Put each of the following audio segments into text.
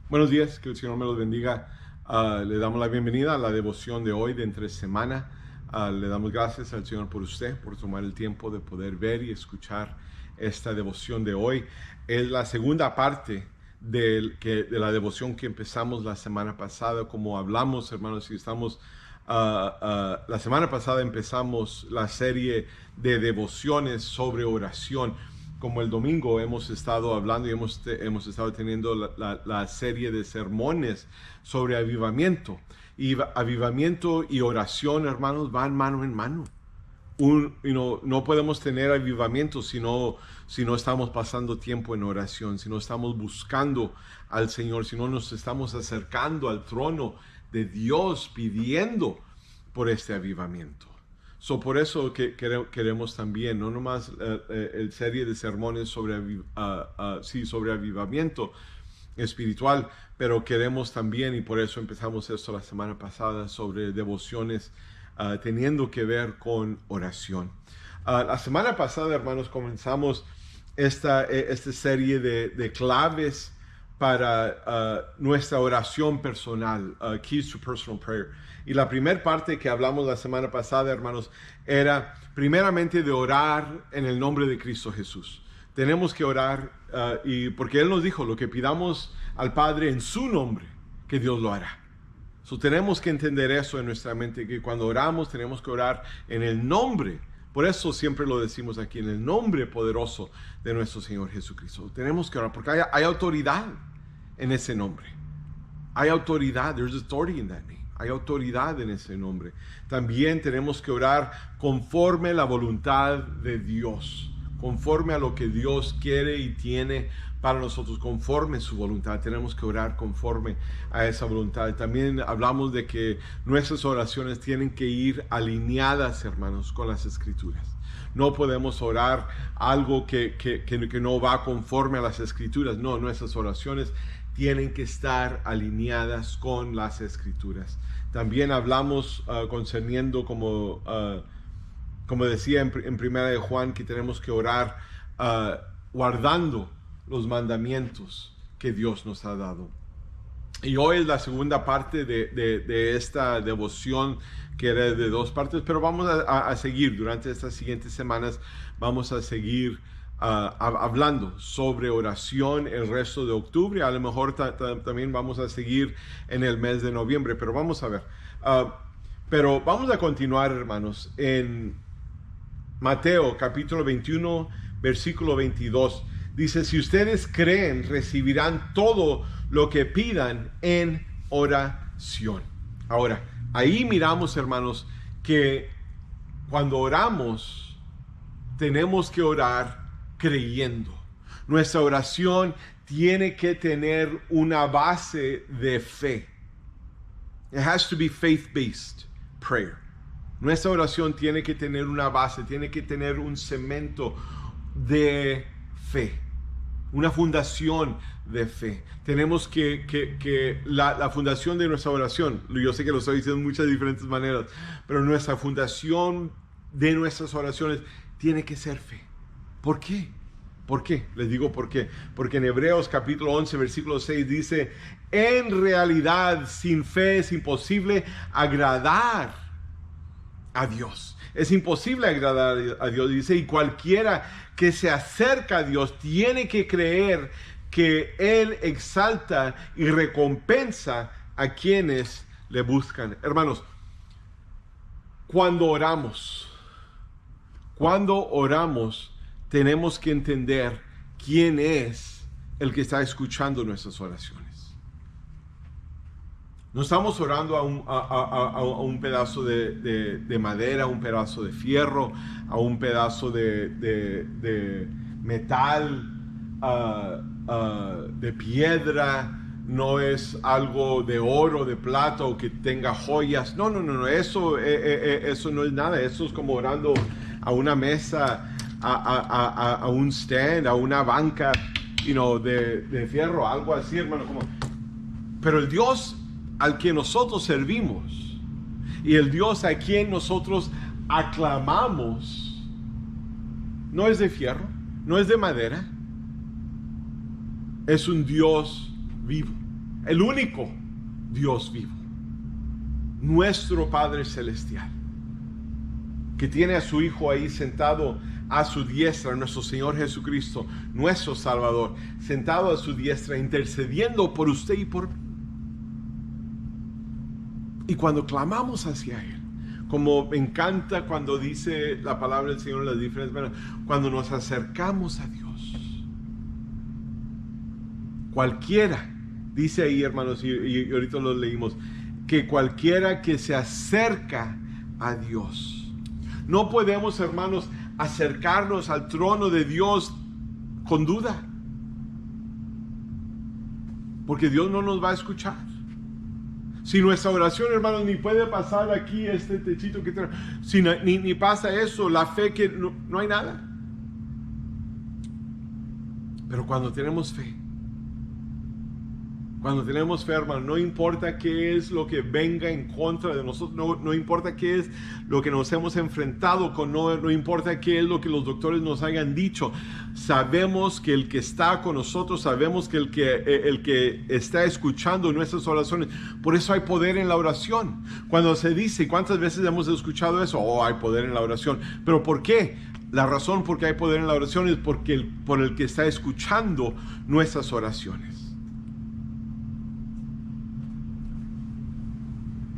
Buenos días, que el Señor me los bendiga. Le damos la bienvenida a la devoción de hoy, de entre semana. Le damos gracias al Señor por usted, por tomar el tiempo de poder ver y escuchar esta devoción de hoy. Es la segunda parte de la devoción que empezamos la semana pasada. Como hablamos, hermanos, y estamos... la semana pasada empezamos la serie de devociones sobre oración. Como el domingo hemos estado hablando y hemos estado teniendo la serie de sermones sobre avivamiento. Y avivamiento y oración, hermanos, van mano en mano. No podemos tener avivamiento si no estamos pasando tiempo en oración, si no estamos buscando al Señor, si no nos estamos acercando al trono de Dios pidiendo por este avivamiento. Por eso que queremos también, no nomás el serie de sermones sobre avivamiento espiritual, pero queremos también, y por eso empezamos esto la semana pasada, sobre devociones teniendo que ver con oración. La semana pasada, hermanos, comenzamos esta serie de claves para nuestra oración personal, Keys to Personal Prayer. Y la primera parte que hablamos la semana pasada, hermanos, era primeramente de orar en el nombre de Cristo Jesús. Tenemos que orar, y porque Él nos dijo, lo que pidamos al Padre en su nombre, que Dios lo hará. Tenemos que entender eso en nuestra mente, que cuando oramos tenemos que orar en el nombre. Por eso siempre lo decimos aquí, en el nombre poderoso de nuestro Señor Jesucristo. Tenemos que orar, porque hay autoridad en ese nombre. Hay autoridad, there's authority in that name. Hay autoridad en ese nombre. También tenemos que orar conforme a la voluntad de Dios, conforme a lo que Dios quiere y tiene para nosotros, conforme a su voluntad. Tenemos que orar conforme a esa voluntad. También hablamos de que nuestras oraciones tienen que ir alineadas, hermanos, con las Escrituras. No podemos orar algo que no va conforme a las Escrituras. No, nuestras oraciones tienen que estar alineadas con las Escrituras. También hablamos concerniendo, como decía en Primera de Juan, que tenemos que orar guardando los mandamientos que Dios nos ha dado. Y hoy es la segunda parte de esta devoción, que era de dos partes, pero vamos a seguir durante estas siguientes semanas. Vamos a seguir hablando sobre oración el resto de octubre. A lo mejor también vamos a seguir en el mes de noviembre, pero vamos a ver. Pero vamos a continuar, hermanos, en Mateo capítulo 21, versículo 22. Dice, si ustedes creen, recibirán todo lo que pidan en oración. Ahora, ahí miramos, hermanos, que cuando oramos, tenemos que orar creyendo. Nuestra oración tiene que tener una base de fe. It has to be faith-based prayer. Nuestra oración tiene que tener una base, tiene que tener un cemento de fe, una fundación de fe. Tenemos que la fundación de nuestra oración, yo sé que lo estoy diciendo de muchas diferentes maneras, pero nuestra fundación de nuestras oraciones tiene que ser fe. ¿Por qué? ¿Por qué? Les digo por qué. Porque en Hebreos capítulo 11, versículo 6 dice, en realidad sin fe es imposible agradar a Dios. Es imposible agradar a Dios, dice, y cualquiera que se acerca a Dios tiene que creer que Él exalta y recompensa a quienes le buscan. Hermanos, cuando oramos, tenemos que entender quién es el que está escuchando nuestras oraciones. No estamos orando a un pedazo de madera, a un pedazo de fierro, a un pedazo de metal, de piedra. No es algo de oro, de plata o que tenga joyas. No. Eso no es nada. Eso es como orando a una mesa, a un stand, a una banca, de fierro, algo así, hermano. Pero el Dios al que nosotros servimos y el Dios a quien nosotros aclamamos no es de fierro, no es de madera, es un Dios vivo, el único Dios vivo, nuestro Padre Celestial, que tiene a su Hijo ahí sentado a su diestra, nuestro Señor Jesucristo, nuestro Salvador, sentado a su diestra, intercediendo por usted y por mí. Y cuando clamamos hacia Él, como me encanta cuando dice la palabra del Señor en las diferentes maneras, cuando nos acercamos a Dios, cualquiera, dice ahí, hermanos, y ahorita lo leímos, que cualquiera que se acerca a Dios. No podemos, hermanos, acercarnos al trono de Dios con duda, porque Dios no nos va a escuchar. Si nuestra oración, hermanos, ni puede pasar aquí este techito que tenemos, si ni pasa eso, la fe que no hay nada. Pero cuando tenemos fe, hermano, no importa qué es lo que venga en contra de nosotros, no importa qué es lo que nos hemos enfrentado con, no importa qué es lo que los doctores nos hayan dicho, sabemos que el que está con nosotros, sabemos que el que está escuchando nuestras oraciones, por eso hay poder en la oración. Cuando se dice, ¿cuántas veces hemos escuchado eso? Oh, hay poder en la oración. ¿Pero por qué? La razón por qué hay poder en la oración es por el que está escuchando nuestras oraciones.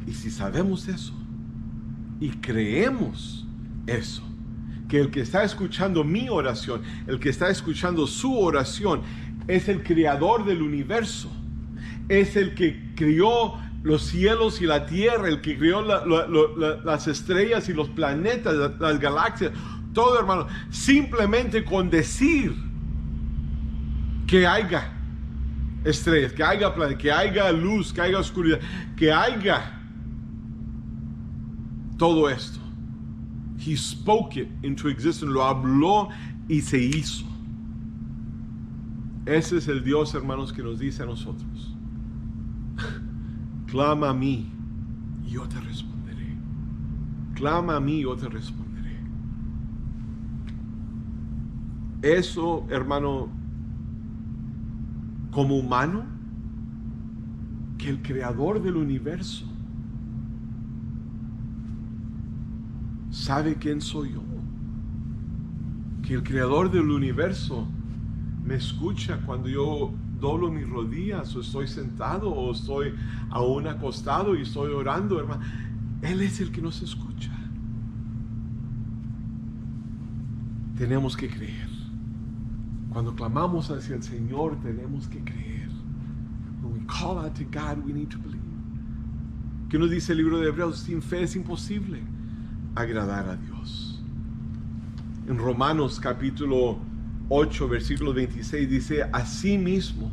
Y si sabemos eso y creemos eso, que el que está escuchando mi oración, el que está escuchando su oración, es el creador del universo, es el que crió los cielos y la tierra, el que creó las estrellas y los planetas, las galaxias, todo, hermano, simplemente con decir que haya estrellas, que haya planetas, que haya luz, que haya oscuridad, que haya todo esto. He spoke it into existence. Lo habló y se hizo. Ese es el Dios, hermanos, que nos dice a nosotros: clama a mí y yo te responderé. Clama a mí y yo te responderé. Eso, hermano, como humano, que el creador del universo sabe quién soy yo, que el creador del universo me escucha cuando yo doblo mis rodillas, o estoy sentado, o estoy aún acostado y estoy orando, hermano. Él es el que nos escucha. Tenemos que creer. Cuando clamamos hacia el Señor, tenemos que creer. When we call out to God, we need to believe. ¿Qué nos dice el libro de Hebreos? Sin fe es imposible agradar a Dios. En Romanos capítulo 8 versículo 26 dice: asimismo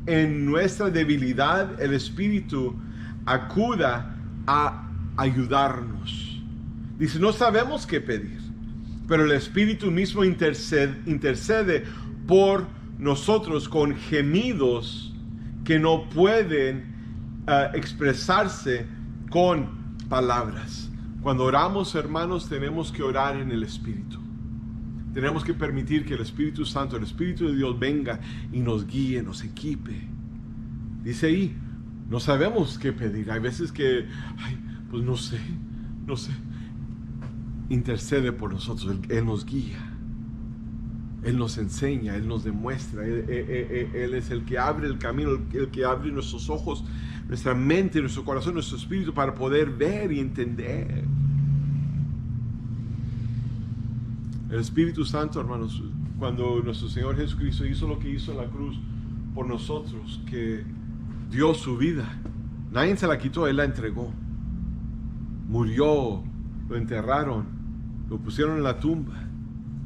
en nuestra debilidad el Espíritu acuda a ayudarnos. Dice: no sabemos qué pedir, pero el Espíritu mismo intercede por nosotros con gemidos que no pueden expresarse con palabras. Cuando oramos, hermanos, tenemos que orar en el Espíritu. Tenemos que permitir que el Espíritu Santo, el Espíritu de Dios, venga y nos guíe, nos equipe. Dice ahí, no sabemos qué pedir. Hay veces que, pues no sé. Intercede por nosotros. Él nos guía. Él nos enseña, Él nos demuestra. Él es el que abre el camino, el que abre nuestros ojos, nuestra mente, nuestro corazón, nuestro espíritu, para poder ver y entender. El Espíritu Santo, hermanos, cuando nuestro Señor Jesucristo hizo lo que hizo en la cruz por nosotros, que dio su vida, nadie se la quitó, Él la entregó. Murió, lo enterraron, lo pusieron en la tumba.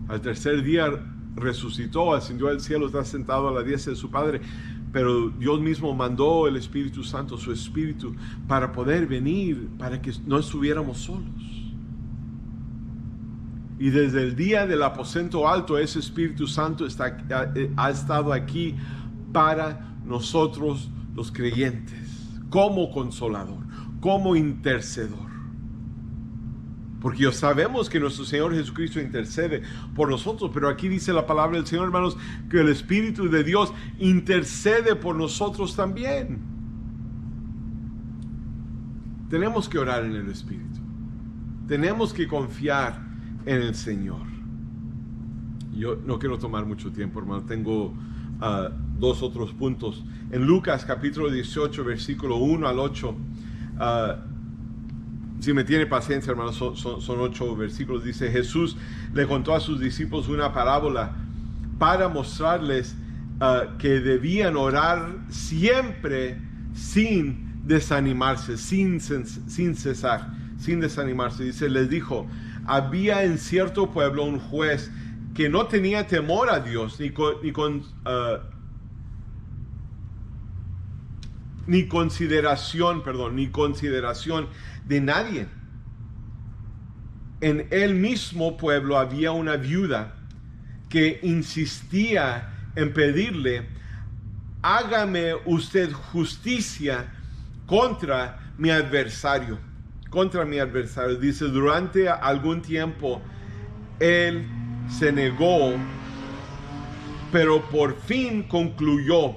Al tercer día resucitó, ascendió al cielo, está sentado a la diestra de su Padre. Pero Dios mismo mandó el Espíritu Santo, su Espíritu, para poder venir, para que no estuviéramos solos. Y desde el día del aposento alto, ese Espíritu Santo ha estado aquí para nosotros los creyentes, como consolador, como intercedor. Porque sabemos que nuestro Señor Jesucristo intercede por nosotros, pero aquí dice la palabra del Señor, hermanos, que el Espíritu de Dios intercede por nosotros también. Tenemos que orar en el Espíritu. Tenemos que confiar en el Señor. Yo no quiero tomar mucho tiempo, hermano. Tengo dos otros puntos. En Lucas capítulo 18, versículo 1 al 8, si me tiene paciencia, hermanos, son 8 versículos. Dice: Jesús le contó a sus discípulos una parábola para mostrarles que debían orar siempre sin desanimarse, sin cesar, sin desanimarse. Dice, les dijo: había en cierto pueblo un juez que no tenía temor a Dios ni consideración de nadie. En el mismo pueblo había una viuda que insistía en pedirle: hágame usted justicia contra mi adversario. Dice, durante algún tiempo él se negó, pero por fin concluyó: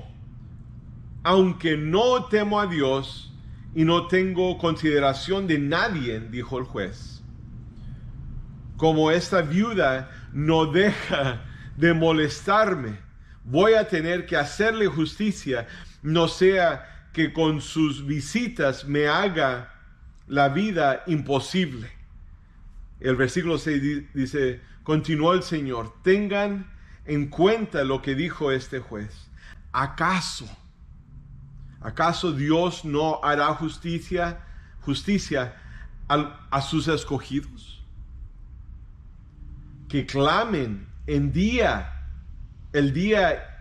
aunque no temo a Dios y no tengo consideración de nadie, dijo el juez, como esta viuda no deja de molestarme, voy a tener que hacerle justicia, no sea que con sus visitas me haga la vida imposible. El versículo 6 dice, continuó el Señor: tengan en cuenta lo que dijo este juez. ¿Acaso Dios no hará justicia a sus escogidos, que clamen el día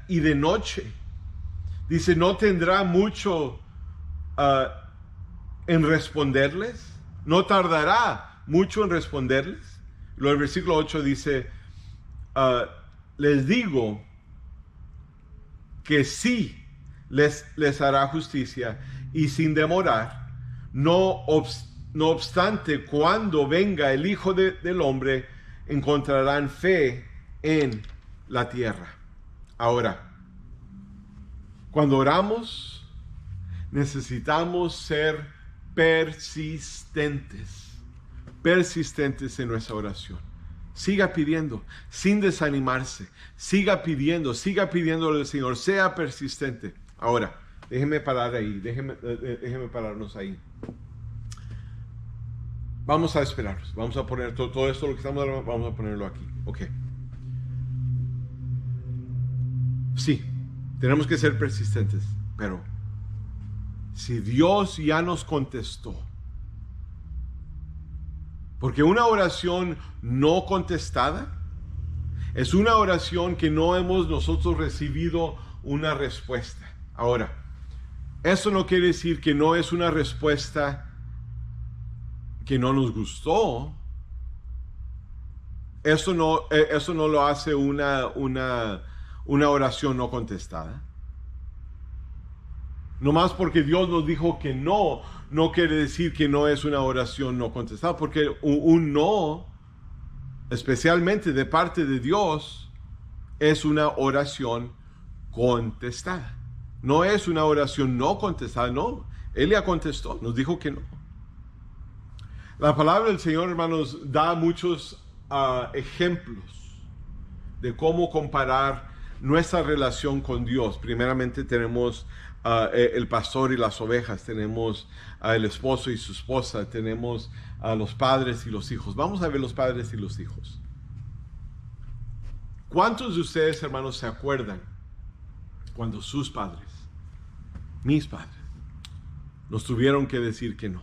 y de noche? Dice, ¿no tendrá mucho en responderles? ¿No tardará mucho en responderles? Luego el versículo 8 dice, les digo que sí les hará justicia y sin demorar. No obstante, cuando venga el Hijo del Hombre, encontrarán fe en la tierra. Ahora, cuando oramos, necesitamos ser persistentes en nuestra oración. Siga pidiendo, sin desanimarse. Siga pidiéndole al Señor. Sea persistente. Ahora, déjenme parar ahí. Déjenme pararnos ahí. Vamos a esperarnos. Vamos a poner todo esto, lo que estamos hablando, vamos a ponerlo aquí. Ok. Sí, tenemos que ser persistentes. Pero, si Dios ya nos contestó, porque una oración no contestada es una oración que no hemos nosotros recibido una respuesta. Ahora, eso no quiere decir que no es una respuesta que no nos gustó. Eso no lo hace una oración no contestada. No más porque Dios nos dijo que no quiere decir que no es una oración no contestada, porque un no, especialmente de parte de Dios, es una oración contestada. No es una oración no contestada, no. Él ya contestó, nos dijo que no. La palabra del Señor, hermanos, da muchos ejemplos de cómo comparar nuestra relación con Dios. Primeramente tenemos el pastor y las ovejas, tenemos el esposo y su esposa, tenemos los padres y los hijos. Vamos a ver los padres y los hijos. ¿Cuántos de ustedes, hermanos, se acuerdan cuando sus padres, mis padres, nos tuvieron que decir que no?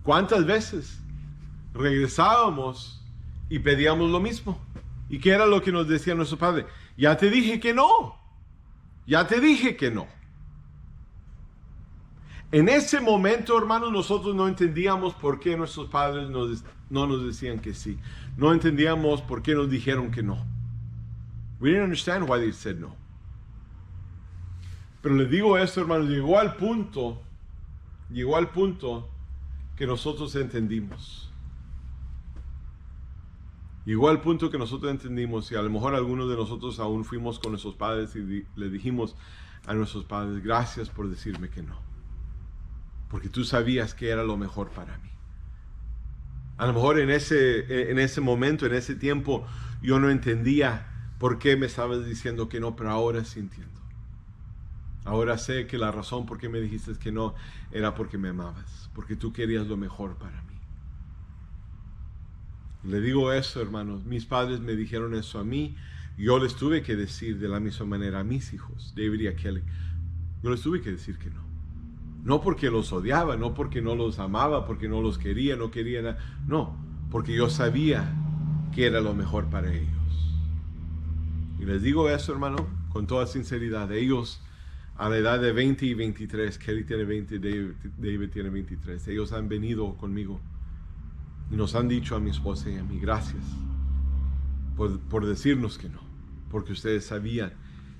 ¿Cuántas veces regresábamos y pedíamos lo mismo? ¿Y qué era lo que nos decía nuestro padre? Ya te dije que no. Ya te dije que no. En ese momento, hermanos, nosotros no entendíamos por qué nuestros padres no nos decían que sí. No entendíamos por qué nos dijeron que no. We didn't understand why they said no. Pero les digo esto, hermanos, llegó al punto que nosotros entendimos. Llegó al punto que nosotros entendimos, y a lo mejor algunos de nosotros aún fuimos con nuestros padres y le dijimos a nuestros padres, gracias por decirme que no, porque tú sabías que era lo mejor para mí. A lo mejor en ese momento, en ese tiempo, yo no entendía por qué me estabas diciendo que no, pero ahora sí entiendo. Ahora sé que la razón por qué me dijiste que no era porque me amabas, porque tú querías lo mejor para mí. Le digo eso, hermanos, mis padres me dijeron eso a mí, yo les tuve que decir de la misma manera a mis hijos, David y a Kelly. Yo les tuve que decir que no. No porque los odiaba, no porque no los amaba, porque no los quería, no quería nada. No, porque yo sabía que era lo mejor para ellos. Y les digo eso, hermano, con toda sinceridad. Ellos, a la edad de 20 y 23, Kelly tiene 20, David tiene 23, ellos han venido conmigo y nos han dicho a mi esposa y a mí, gracias por decirnos que no, porque ustedes sabían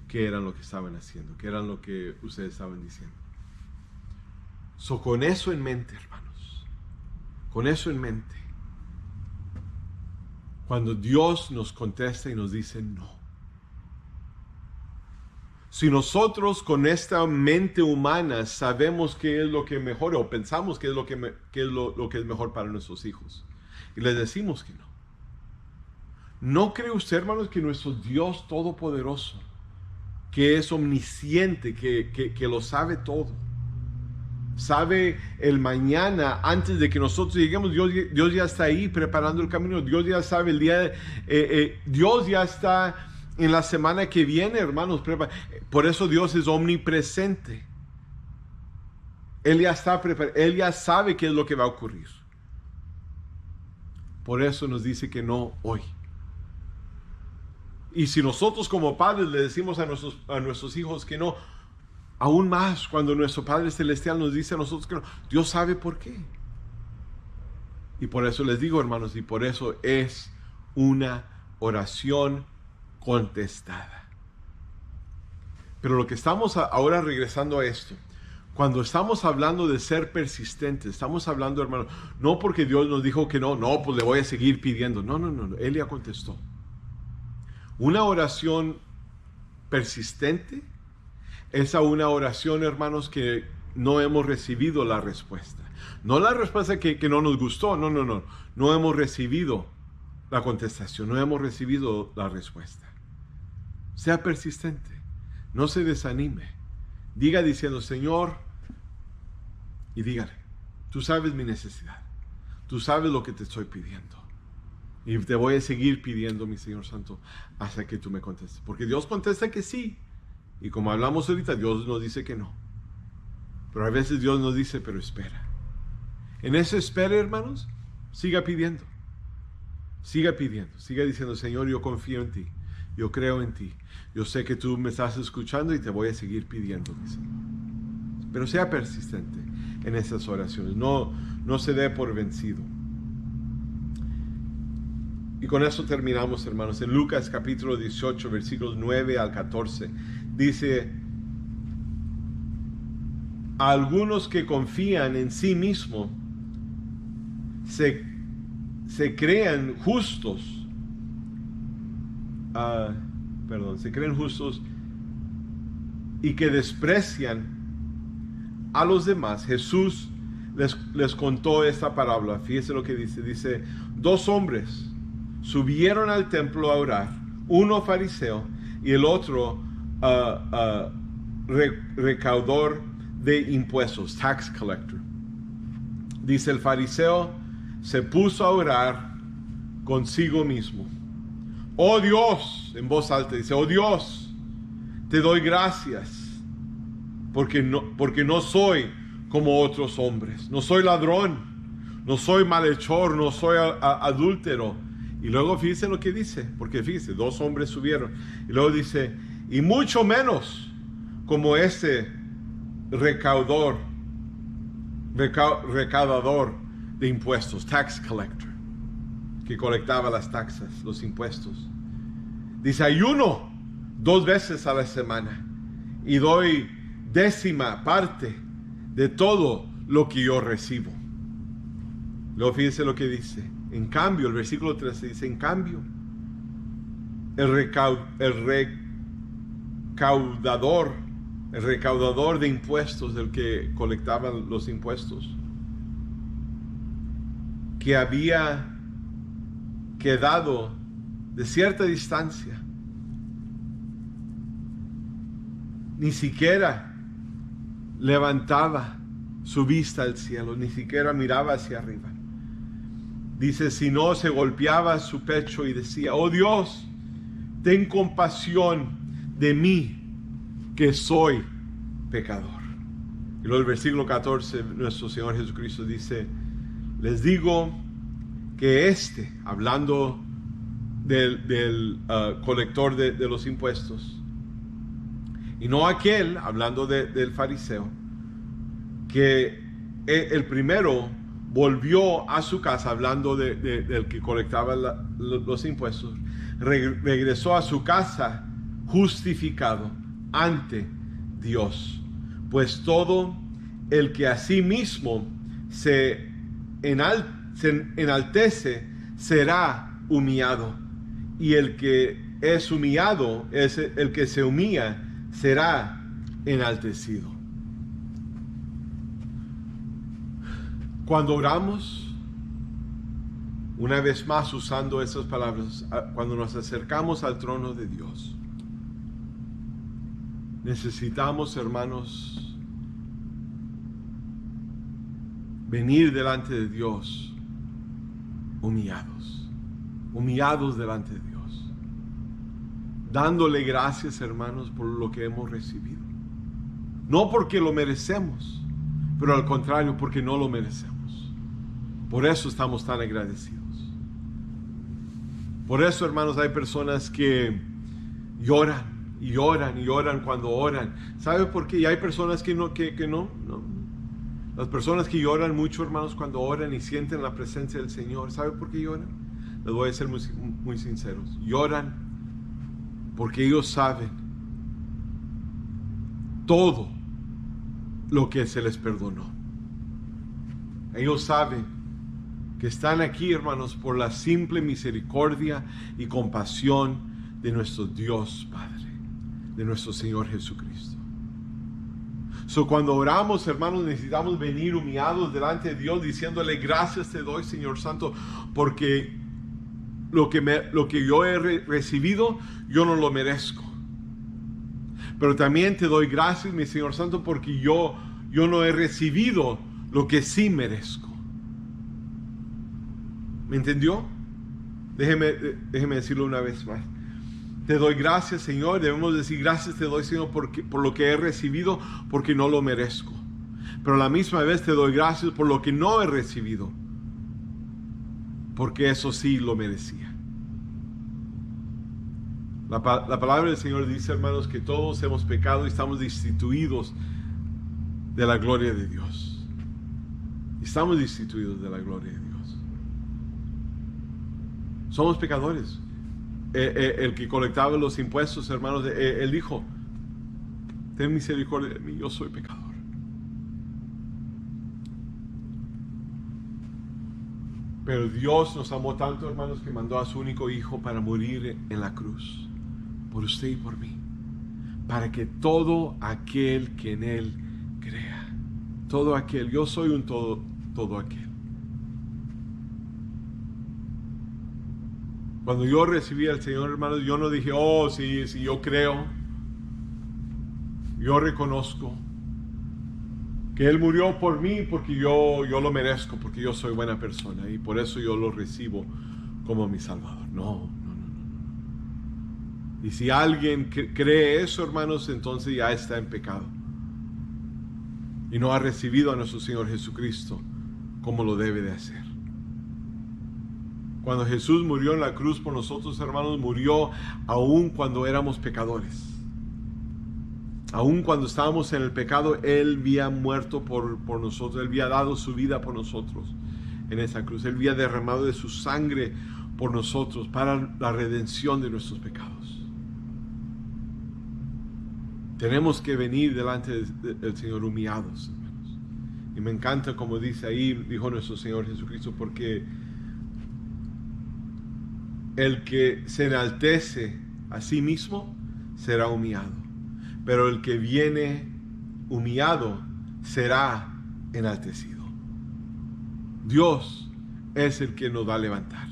que eran lo que estaban haciendo, que eran lo que ustedes estaban diciendo. Con eso en mente, hermanos, con eso en mente, cuando Dios nos contesta y nos dice no, si nosotros con esta mente humana sabemos qué es lo que mejor, o pensamos qué es lo que es mejor para nuestros hijos, y les decimos que no, ¿no cree usted, hermanos, que nuestro Dios Todopoderoso, que es omnisciente, que lo sabe todo, sabe el mañana antes de que nosotros lleguemos? Dios ya está ahí preparando el camino. Dios ya sabe el día, Dios ya está en la semana que viene, hermanos. Por eso Dios es omnipresente. Él ya está preparado, Él ya sabe qué es lo que va a ocurrir. Por eso nos dice que no hoy. Y si nosotros como padres le decimos a nuestros hijos que no, aún más cuando nuestro Padre Celestial nos dice a nosotros que no, Dios sabe por qué. Y por eso les digo, hermanos, y por eso es una oración contestada. Pero lo que estamos ahora regresando a esto, cuando estamos hablando de ser persistentes, estamos hablando, hermanos, no porque Dios nos dijo que no, pues le voy a seguir pidiendo. No, Él ya contestó. Una oración persistente es a una oración, hermanos, que no hemos recibido la respuesta. No la respuesta que no nos gustó, no hemos recibido la contestación, no hemos recibido la respuesta. Sea persistente, no se desanime. Diga diciendo, Señor, y dígale, tú sabes mi necesidad, tú sabes lo que te estoy pidiendo. Y te voy a seguir pidiendo, mi Señor Santo, hasta que tú me contestes. Porque Dios contesta que sí. Y como hablamos ahorita, Dios nos dice que no. Pero a veces Dios nos dice, pero espera. En esa espera, hermanos, siga pidiendo. Siga pidiendo. Siga diciendo, Señor, yo confío en ti. Yo creo en ti. Yo sé que tú me estás escuchando y te voy a seguir pidiendo, mi Señor. Pero sea persistente en esas oraciones. No se dé por vencido. Y con eso terminamos, hermanos. En Lucas capítulo 18, versículos 9 al 14, dice, a algunos que confían en sí mismos se crean justos, se creen justos y que desprecian a los demás. Jesús les contó esta parábola. Fíjese lo que dice, dos hombres subieron al templo a orar, uno fariseo y el otro recaudador de impuestos, tax collector. Dice, el fariseo se puso a orar consigo mismo. Oh Dios, en voz alta dice, oh Dios, te doy gracias porque no soy como otros hombres, no soy ladrón, no soy malhechor, no soy adúltero. Y luego fíjese lo que dice, porque fíjese, dos hombres subieron. Y luego dice, y mucho menos como ese recaudador de impuestos, tax collector, que colectaba las taxas, los impuestos. Dice, ayuno 2 veces a la semana y doy 10ª parte de todo lo que yo recibo. Luego fíjense lo que dice. En cambio, el versículo 13 dice, en cambio, el recaudador de impuestos, el que colectaba los impuestos, que había quedado de cierta distancia, ni siquiera levantaba su vista al cielo, ni siquiera miraba hacia arriba. Dice, si no, se golpeaba su pecho y decía, oh Dios, ten compasión de mí, que soy pecador. Y luego el versículo 14, nuestro Señor Jesucristo dice, les digo que hablando del colector de los impuestos, y no aquel, hablando del fariseo, que el primero volvió a su casa, hablando del que colectaba los impuestos, regresó a su casa justificado ante Dios. Pues todo el que a sí mismo se enaltece será humillado, y el que es humillado, el que se humilla, será enaltecido. Cuando oramos, una vez más usando esas palabras, cuando nos acercamos al trono de Dios, necesitamos, hermanos, venir delante de Dios humillados delante de Dios, dándole gracias, hermanos, por lo que hemos recibido. No porque lo merecemos, pero al contrario, porque no lo merecemos. Por eso estamos tan agradecidos. Por eso, hermanos, hay personas que lloran y lloran y lloran cuando oran. ¿Sabe por qué? Y hay personas que no. Las personas que lloran mucho, hermanos, cuando oran y sienten la presencia del Señor, ¿sabe por qué lloran? Les voy a ser muy sinceros. Lloran porque ellos saben todo lo que se les perdonó. Ellos saben que están aquí, hermanos, por la simple misericordia y compasión de nuestro Dios Padre, de nuestro Señor Jesucristo. Cuando oramos, hermanos, necesitamos venir humillados delante de Dios, diciéndole, gracias te doy, Señor Santo, porque lo que yo he recibido, yo no lo merezco. Pero también te doy gracias, mi Señor Santo, porque yo no he recibido lo que sí merezco. ¿Me entendió? Déjeme decirlo una vez más. Te doy gracias, Señor. Debemos decir gracias te doy, Señor, por lo que he recibido, porque no lo merezco. Pero a la misma vez te doy gracias por lo que no he recibido, porque eso sí lo merecía. La palabra del Señor dice, hermanos, que todos hemos pecado y estamos destituidos de la gloria de Dios. Estamos destituidos de la gloria de Dios. Somos pecadores. El que colectaba los impuestos, hermanos, él dijo, ten misericordia de mí, yo soy pecador. Pero Dios nos amó tanto, hermanos, que mandó a su único hijo para morir en la cruz, por usted y por mí, para que todo aquel que en él crea, todo aquel, yo soy un todo aquel. Cuando yo recibí al Señor, hermanos, yo no dije, oh, sí, yo creo, yo reconozco que Él murió por mí porque yo lo merezco, porque yo soy buena persona y por eso yo lo recibo como mi Salvador. No. Y si alguien cree eso, hermanos, entonces ya está en pecado y no ha recibido a nuestro Señor Jesucristo como lo debe de hacer. Cuando Jesús murió en la cruz por nosotros, hermanos, murió aún cuando éramos pecadores. Aún cuando estábamos en el pecado, Él había muerto por nosotros. Él había dado su vida por nosotros en esa cruz. Él había derramado de su sangre por nosotros para la redención de nuestros pecados. Tenemos que venir delante del Señor humillados, hermanos, Y me encanta como dice ahí, dijo nuestro Señor Jesucristo, porque el que se enaltece a sí mismo será humillado, pero el que viene humillado será enaltecido. Dios es el que nos va a levantar.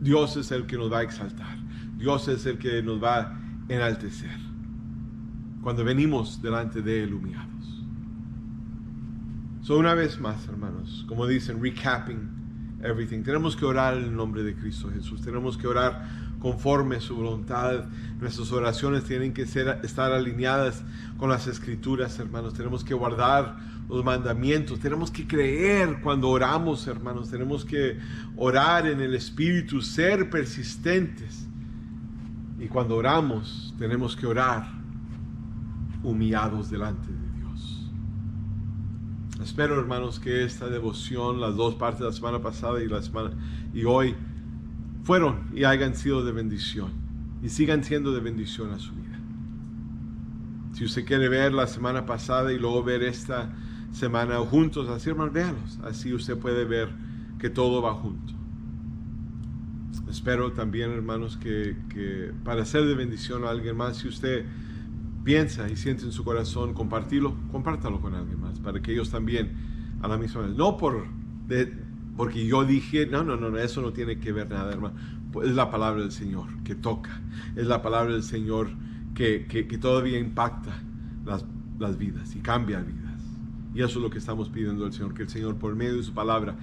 Dios es el que nos va a exaltar. Dios es el que nos va a enaltecer cuando venimos delante de Él humillados. So, una vez más, hermanos, como dicen, recapping everything, tenemos que orar en el nombre de Cristo Jesús. Tenemos que orar conforme a su voluntad. Nuestras oraciones tienen que estar alineadas con las Escrituras, hermanos. Tenemos que guardar los mandamientos. Tenemos que creer cuando oramos, hermanos. Tenemos que orar en el Espíritu, ser persistentes. Y cuando oramos, tenemos que orar humillados delante de Dios. Espero, hermanos, que esta devoción, las dos partes de la semana pasada y hoy, fueron y hayan sido de bendición y sigan siendo de bendición a su vida. Si usted quiere ver la semana pasada y luego ver esta semana juntos, así, hermanos, véanlos. Así usted puede ver que todo va junto. Espero también, hermanos, que para ser de bendición a alguien más, si usted piensa y siente en su corazón compártalo con alguien más, para que ellos también a la misma vez, no porque yo dije, no, eso no tiene que ver nada, hermano. Es la palabra del Señor que toca, es la palabra del Señor que todavía impacta las vidas y cambia vidas. Y eso es lo que estamos pidiendo al Señor, que el Señor por medio de su palabra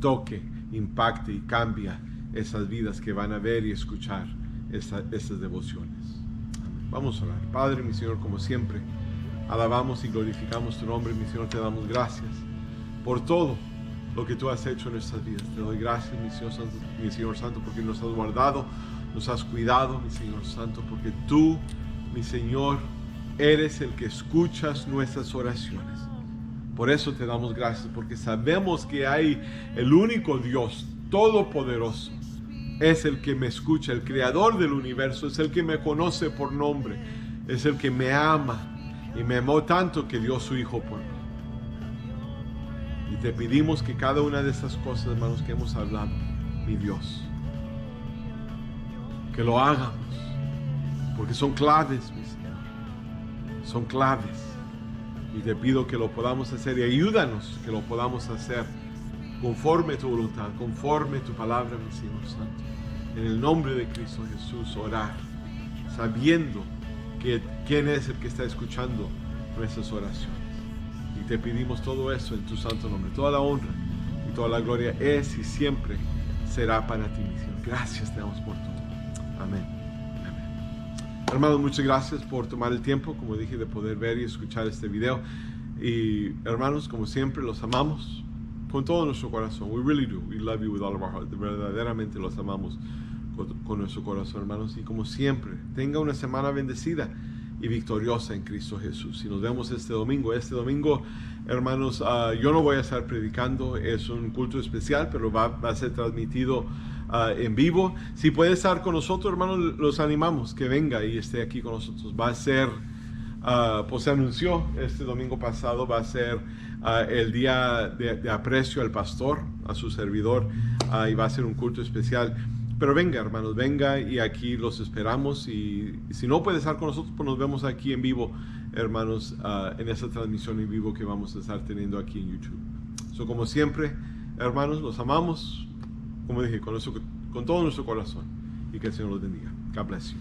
toque, impacte y cambia esas vidas que van a ver y escuchar estas devociones. Amén. Vamos a orar. Padre, mi Señor, como siempre, alabamos y glorificamos tu nombre, mi Señor, te damos gracias por todo lo que tú has hecho en nuestras vidas. Te doy gracias, mi Señor Santo, porque nos has guardado, nos has cuidado, mi Señor Santo, porque tú, mi Señor, eres el que escuchas nuestras oraciones. Por eso te damos gracias, porque sabemos que hay el único Dios todopoderoso. Es el que me escucha, el creador del universo, es el que me conoce por nombre, es el que me ama y me amó tanto que dio su Hijo por mí. Y te pedimos que cada una de estas cosas, hermanos, que hemos hablado, mi Dios, que lo hagamos, porque son claves, mi Señor, son claves. Y te pido que lo podamos hacer y ayúdanos que lo podamos hacer conforme a tu voluntad, conforme a tu palabra, mi Señor Santo. En el nombre de Cristo Jesús, orar, sabiendo que quién es el que está escuchando nuestras oraciones. Y te pedimos todo eso en tu santo nombre. Toda la honra y toda la gloria es y siempre será para ti, mi Señor. Gracias te damos por todo. Amén. Hermanos, muchas gracias por tomar el tiempo, como dije, de poder ver y escuchar este video. Y hermanos, como siempre, los amamos con todo nuestro corazón. We really do. We love you with all of our heart. Verdaderamente los amamos con nuestro corazón, hermanos. Y como siempre, tenga una semana bendecida y victoriosa en Cristo Jesús. Y nos vemos este domingo. Este domingo, hermanos, yo no voy a estar predicando. Es un culto especial, pero va a ser transmitido en vivo. Si puede estar con nosotros, hermanos, los animamos que venga y esté aquí con nosotros. Va a ser, pues se anunció este domingo pasado, va a ser el día de aprecio al pastor, a su servidor, y va a ser un culto especial. Pero venga, hermanos, venga y aquí los esperamos. Y si no puede estar con nosotros, pues nos vemos aquí en vivo, hermanos, en esta transmisión en vivo que vamos a estar teniendo aquí en YouTube. Como siempre, hermanos, los amamos, como dije, con todo nuestro corazón, y que el Señor los bendiga. God bless you.